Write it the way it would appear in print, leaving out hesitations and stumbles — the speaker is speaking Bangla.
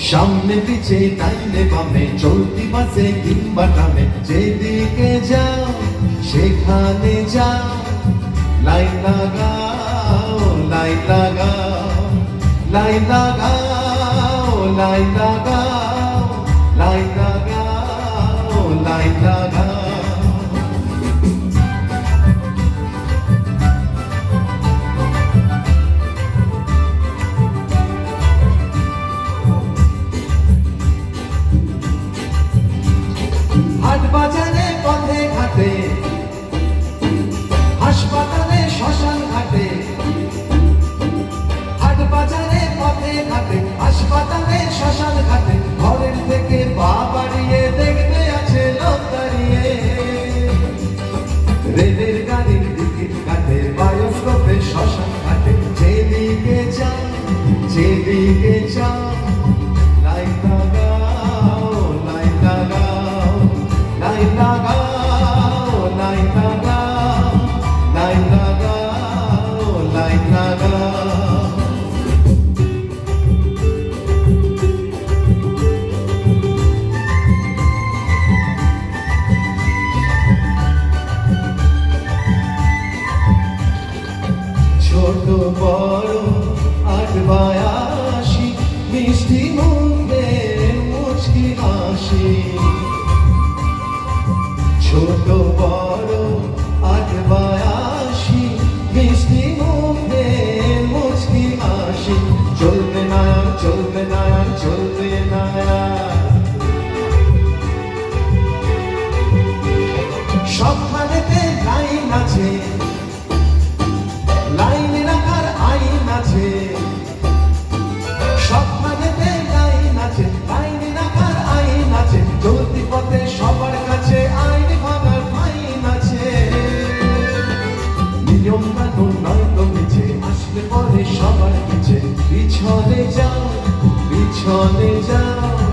সামনে পিছে ডাইনে বামে চলতি বাসে কিংবা ট্রামে যেদিকে যাও সেখানে যাও লাইন লাগাও লাইন লাগাও লাইন লাগাও লাইন লাগাও লাইন লাগাও লাইন লাগাও হাট বাজারে পথে ঘাটে হাসপাতালে শ্মশান ঘাটে হাট বাজারে পথে ঘাটে হাসপাতালে শ্মশান ঘাটে ঘরের থেকে পা বাড়িয়ে দেখবে আছে লোক দাঁড়িয়ে রেলের গাড়ির টিকিট কাটে বায়োস্কোপে শ্মশান ঘাটে যেদিকে যাও যেদিকে যাও লাইন লাগাও লাইন লাগাও লাইন লাগাও লাইন লাগাও লাইন লাগাও লাইন লাগাও ছোট বড় আট বায়াসি মিষ্টি মুখে মুচকি হাসি ছোট বড় আট বায়াসি মিষ্টি মুখে মুচকি হাসি চলবে না চলবে না চলবে না সবখানেতে লাইন আছে লাইন রাখার আইন আছে সবখানেতে লাইন আছে লাইন রাখার আইন আছে চলতি পথে সবার কাছে আইন ভাঙার ফাইন আছে নিয়ম কানুন নয় তো মিছে আসলে পরে সবার পিছে পিছনে যাও পিছনে যাও